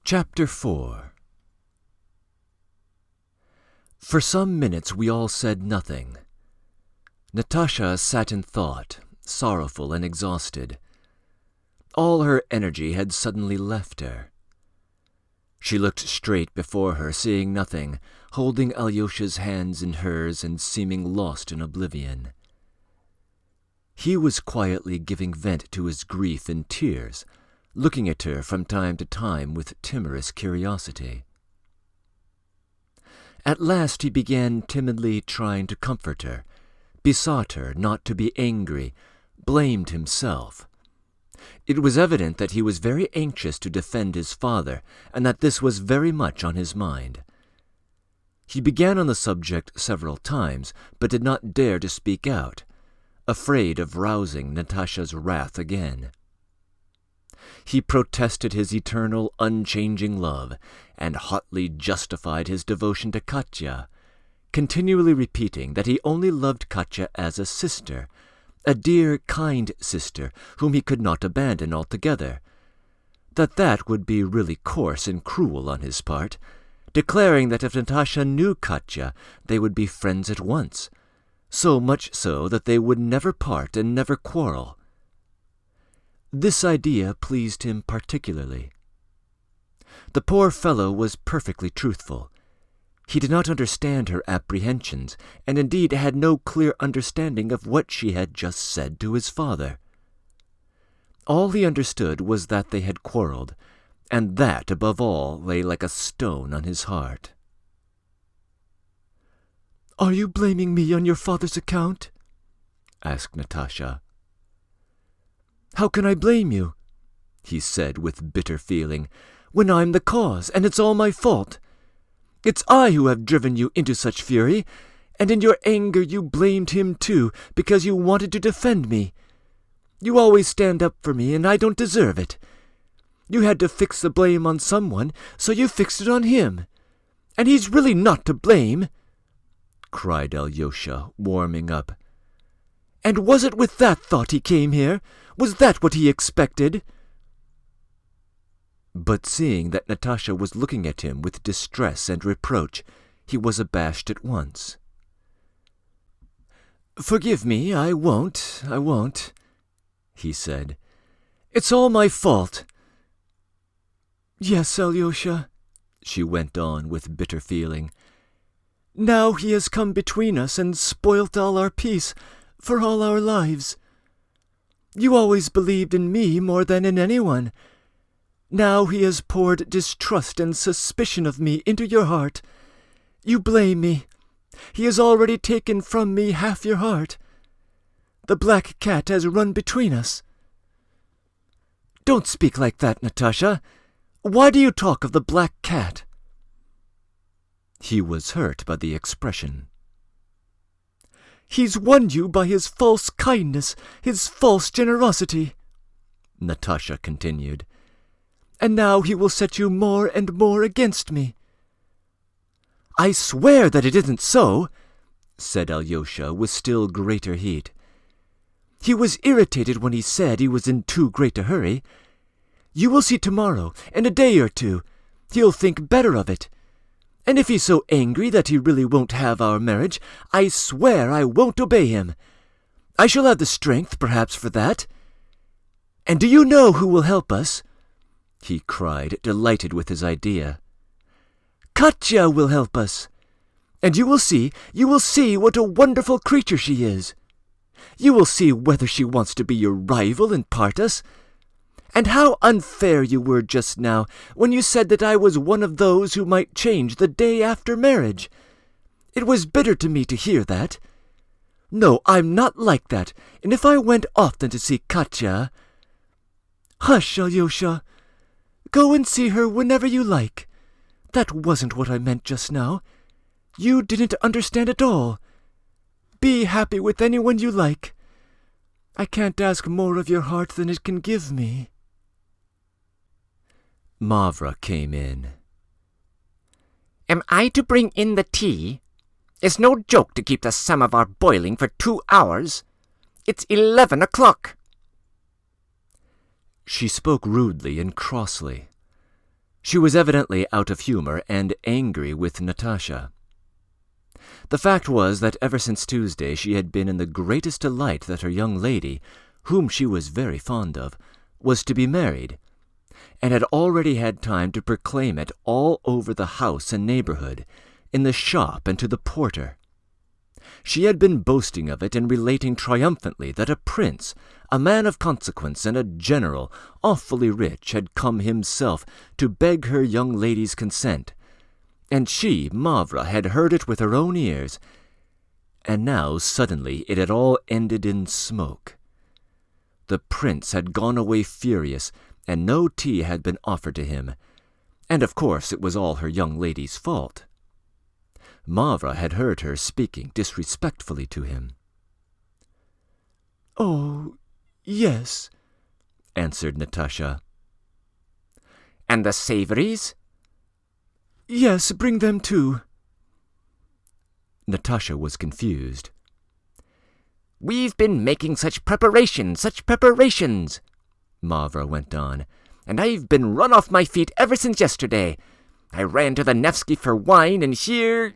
Chapter 4. For some minutes we all said nothing. Natasha sat in thought, sorrowful and exhausted. All her energy had suddenly left her. She looked straight before her, seeing nothing, holding Alyosha's hands in hers and seeming lost in oblivion. He was quietly giving vent to his grief in tears, looking at her from time to time with timorous curiosity. At last he began timidly trying to comfort her, besought her not to be angry, blamed himself. It was evident that he was very anxious to defend his father, and that this was very much on his mind. He began on the subject several times, but did not dare to speak out, afraid of rousing Natasha's wrath again. He protested his eternal, unchanging love, and hotly justified his devotion to Katya, continually repeating that he only loved Katya as a sister, a dear, kind sister whom he could not abandon altogether, that would be really coarse and cruel on his part, declaring that if Natasha knew Katya, they would be friends at once, so much so that they would never part and never quarrel. This idea pleased him particularly. The poor fellow was perfectly truthful. He did not understand her apprehensions, and indeed had no clear understanding of what she had just said to his father. All he understood was that they had quarreled, and that, above all, lay like a stone on his heart. "Are you blaming me on your father's account?" asked Natasha. "How can I blame you," he said with bitter feeling, "when I'm the cause, and it's all my fault? It's I who have driven you into such fury, and in your anger you blamed him too, because you wanted to defend me. You always stand up for me, and I don't deserve it. You had to fix the blame on someone, so you fixed it on him. And he's really not to blame," cried Alyosha, warming up. "And was it with that thought he came here? Was that what he expected?" But seeing that Natasha was looking at him with distress and reproach, he was abashed at once. "Forgive me, I won't, he said. "It's all my fault." "Yes, Alyosha," she went on with bitter feeling. "Now he has come between us and spoilt all our peace for all our lives. You always believed in me more than in anyone. Now he has poured distrust and suspicion of me into your heart. You blame me. He has already taken from me half your heart. The black cat has run between us." "Don't speak like that, Natasha. Why do you talk of the black cat?" He was hurt by the expression. "He's won you by his false kindness, his false generosity," Natasha continued. "And now he will set you more and more against me." "I swear that it isn't so," said Alyosha with still greater heat. "He was irritated when he said he was in too great a hurry. You will see tomorrow, in a day or two. He'll think better of it. And if he's so angry that he really won't have our marriage, I swear I won't obey him. I shall have the strength, perhaps, for that. And do you know who will help us?" he cried, delighted with his idea. "Katya will help us. And you will see what a wonderful creature she is. You will see whether she wants to be your rival and part us. And how unfair you were just now when you said that I was one of those who might change the day after marriage. It was bitter to me to hear that. No, I'm not like that, and if I went often to see Katya—" "Hush, Alyosha. Go and see her whenever you like. That wasn't what I meant just now. You didn't understand at all. Be happy with anyone you like. I can't ask more of your heart than it can give me." Marva came in. "Am I to bring in the tea? It's no joke to keep the samovar boiling for 2 hours. It's 11 o'clock. She spoke rudely and crossly. She was evidently out of humor and angry with Natasha. The fact was that ever since Tuesday she had been in the greatest delight that her young lady, whom she was very fond of, was to be married, and had already had time to proclaim it all over the house and neighborhood, in the shop and to the porter. She had been boasting of it and relating triumphantly that a prince, a man of consequence and a general, awfully rich, had come himself to beg her young lady's consent, and she, Marva, had heard it with her own ears, and now suddenly it had all ended in smoke. The prince had gone away furious, and no tea had been offered to him, and of course it was all her young lady's fault. Marva had heard her speaking disrespectfully to him. "Oh, yes," answered Natasha. "And the savories?" "Yes, bring them too." Natasha was confused. "We've been making such preparations, Marva went on, "and I've been run off my feet ever since yesterday. I ran to the Nevsky for wine, and here—"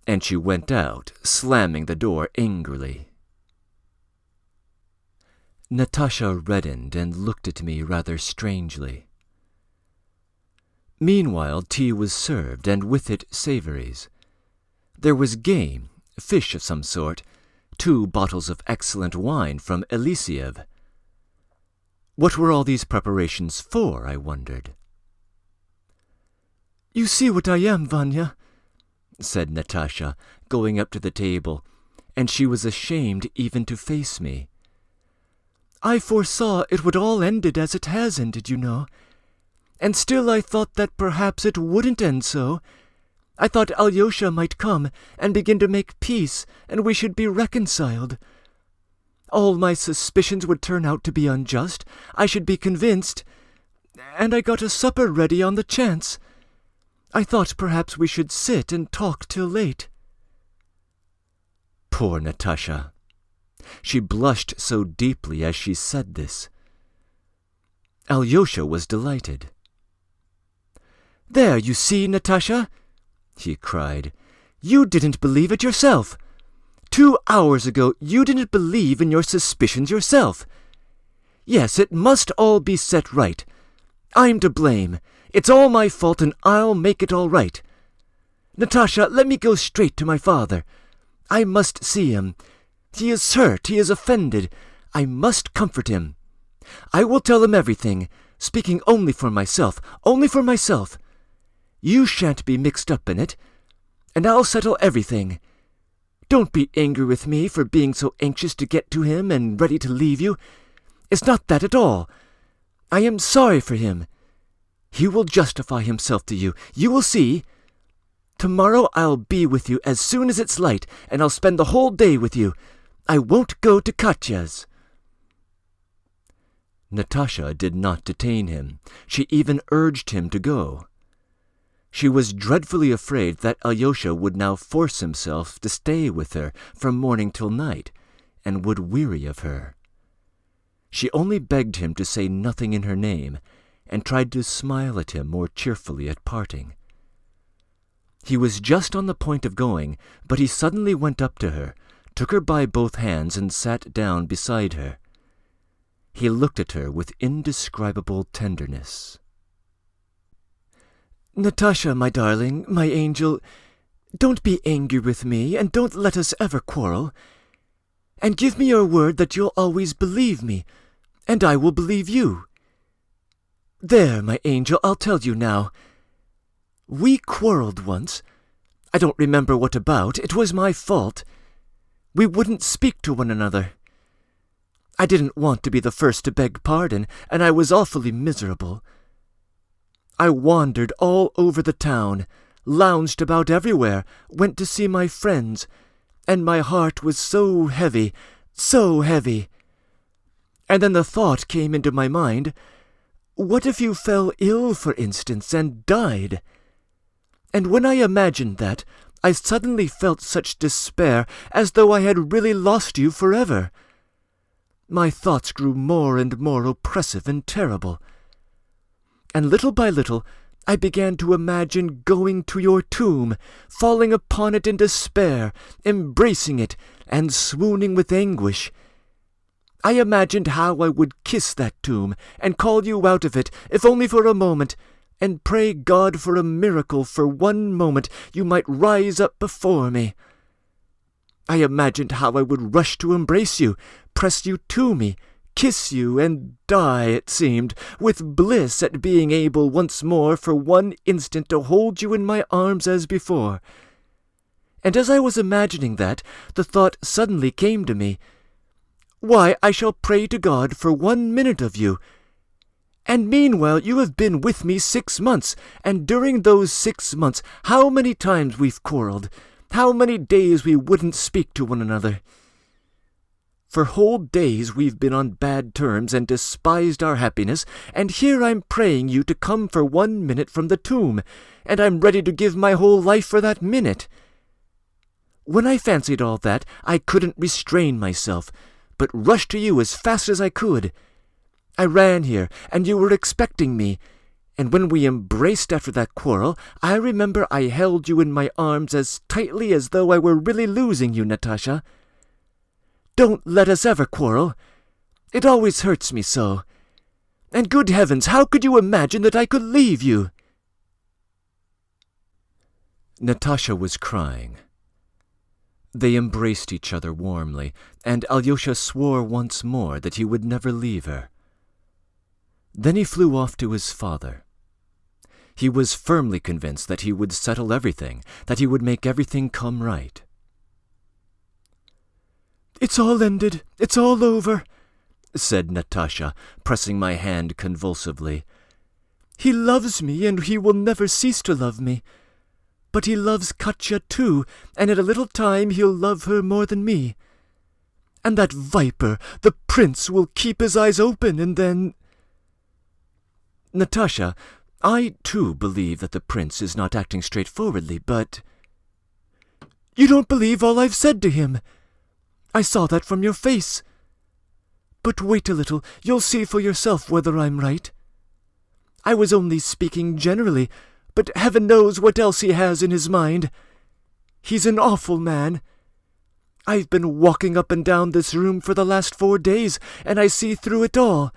And she went out, slamming the door angrily. Natasha reddened and looked at me rather strangely. Meanwhile tea was served, and with it savories. There was game, fish of some sort, 2 bottles of excellent wine from III.IV. What were all these preparations for, I wondered? "You see what I am, Vanya," said Natasha, going up to the table, and she was ashamed even to face me. "I foresaw it would all ended as it has ended, you know. And still I thought that perhaps it wouldn't end so. I thought Alyosha might come and begin to make peace, and we should be reconciled. All my suspicions would turn out to be unjust. I should be convinced. And I got a supper ready on the chance. I thought perhaps we should sit and talk till late." Poor Natasha! She blushed so deeply as she said this. Alyosha was delighted. "There, you see, Natasha," he cried. "You didn't believe it yourself. 2 hours ago you didn't believe in your suspicions yourself. Yes, it must all be set right. I'm to blame. It's all my fault, and I'll make it all right. Natasha, let me go straight to my father. I must see him. He is hurt, he is offended. I must comfort him. I will tell him everything, speaking only for myself. You shan't be mixed up in it, and I'll settle everything. Don't be angry with me for being so anxious to get to him and ready to leave you. It's not that at all. I am sorry for him. He will justify himself to you. You will see. Tomorrow I'll be with you as soon as it's light, and I'll spend the whole day with you. I won't go to Katya's." Natasha did not detain him. She even urged him to go. She was dreadfully afraid that Alyosha would now force himself to stay with her from morning till night, and would weary of her. She only begged him to say nothing in her name, and tried to smile at him more cheerfully at parting. He was just on the point of going, but he suddenly went up to her, took her by both hands, and sat down beside her. He looked at her with indescribable tenderness. "Natasha, my darling, my angel, don't be angry with me, and don't let us ever quarrel. And give me your word that you'll always believe me, and I will believe you. There, my angel, I'll tell you now. We quarreled once. I don't remember what about. It was my fault. We wouldn't speak to one another. I didn't want to be the first to beg pardon, and I was awfully miserable. I wandered all over the town, lounged about everywhere, went to see my friends, and my heart was so heavy. And then the thought came into my mind, what if you fell ill, for instance, and died? And when I imagined that, I suddenly felt such despair, as though I had really lost you forever. My thoughts grew more and more oppressive and terrible. and little by little I began to imagine going to your tomb, falling upon it in despair, embracing it, and swooning with anguish. I imagined how I would kiss that tomb, and call you out of it, if only for a moment, and pray God for a miracle for one moment you might rise up before me. I imagined how I would rush to embrace you, press you to me, kiss you, and die, it seemed, with bliss at being able once more for one instant to hold you in my arms as before. And as I was imagining that, the thought suddenly came to me, why, I shall pray to God for 1 minute of you. And meanwhile you have been with me 6 months, and during those 6 months how many times we've quarrelled, how many days we wouldn't speak to one another. For whole days we've been on bad terms and despised our happiness, and here I'm praying you to come for 1 minute from the tomb, and I'm ready to give my whole life for that minute. When I fancied all that, I couldn't restrain myself, but rushed to you as fast as I could. I ran here, and you were expecting me, and when we embraced after that quarrel, I remember I held you in my arms as tightly as though I were really losing you, Natasha. Don't let us ever quarrel. It always hurts me so. And good heavens, how could you imagine that I could leave you?" Natasha was crying. They embraced each other warmly, and Alyosha swore once more that he would never leave her. Then he flew off to his father. He was firmly convinced that he would settle everything, that he would make everything come right. "It's all ended, it's all over," said Natasha, pressing my hand convulsively. "He loves me, and he will never cease to love me. But he loves Katya too, and in a little time he'll love her more than me. And that viper, the prince, will keep his eyes open, and then—" "Natasha, I too believe that the prince is not acting straightforwardly, but—" "You don't believe all I've said to him. I saw that from your face. But wait a little, you'll see for yourself whether I'm right. I was only speaking generally, but heaven knows what else he has in his mind. He's an awful man. I've been walking up and down this room for the last 4 days, and I see through it all.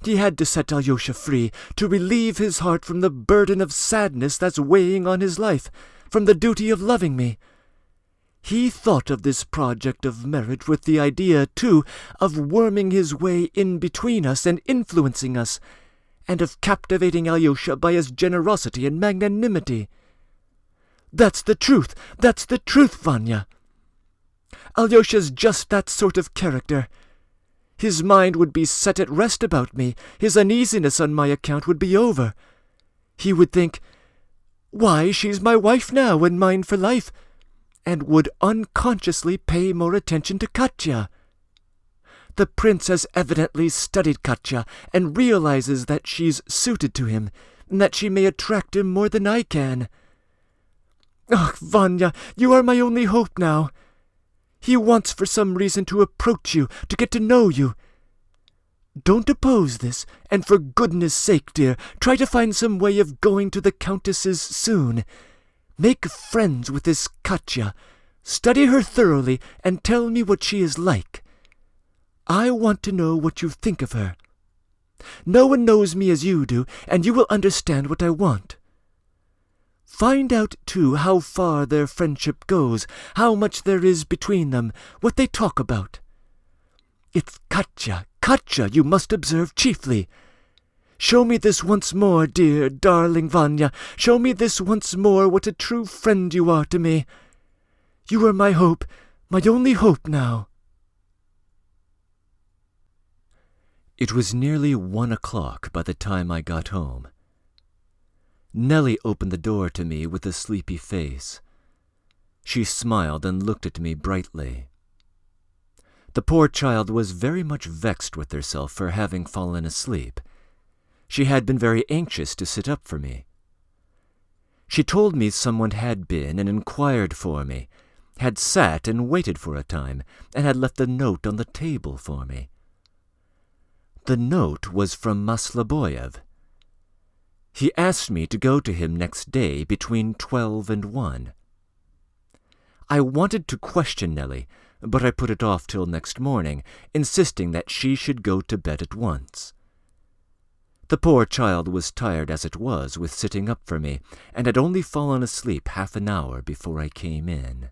He had to set Alyosha free, to relieve his heart from the burden of sadness that's weighing on his life, from the duty of loving me. He thought of this project of marriage with the idea, too, of worming his way in between us and influencing us, and of captivating Alyosha by his generosity and magnanimity. That's the truth, Vanya. Alyosha's just that sort of character. His mind would be set at rest about me, his uneasiness on my account would be over. He would think, why, she's my wife now and mine for life, and would unconsciously pay more attention to Katya. The prince has evidently studied Katya and realizes that she's suited to him, and that she may attract him more than I can. Ugh, Vanya, you are my only hope now. He wants for some reason to approach you, to get to know you. Don't oppose this, and for goodness sake, dear, try to find some way of going to the countess's soon. Make friends with this Katya, study her thoroughly, and tell me what she is like. I want to know what you think of her. No one knows me as you do, and you will understand what I want. Find out, too, how far their friendship goes, how much there is between them, what they talk about. It's Katya you must observe chiefly. Show me this once more, dear, darling Vanya. Show me this once more what a true friend you are to me. You are my hope, my only hope now." It was nearly 1 o'clock by the time I got home. Nellie opened the door to me with a sleepy face. She smiled and looked at me brightly. The poor child was very much vexed with herself for having fallen asleep. She had been very anxious to sit up for me. She told me someone had been and inquired for me, had sat and waited for a time, and had left a note on the table for me. The note was from Masleboyev. He asked me to go to him next day between 12 and 1. I wanted to question Nellie, but I put it off till next morning, insisting that she should go to bed at once. The poor child was tired as it was with sitting up for me, and had only fallen asleep half an hour before I came in.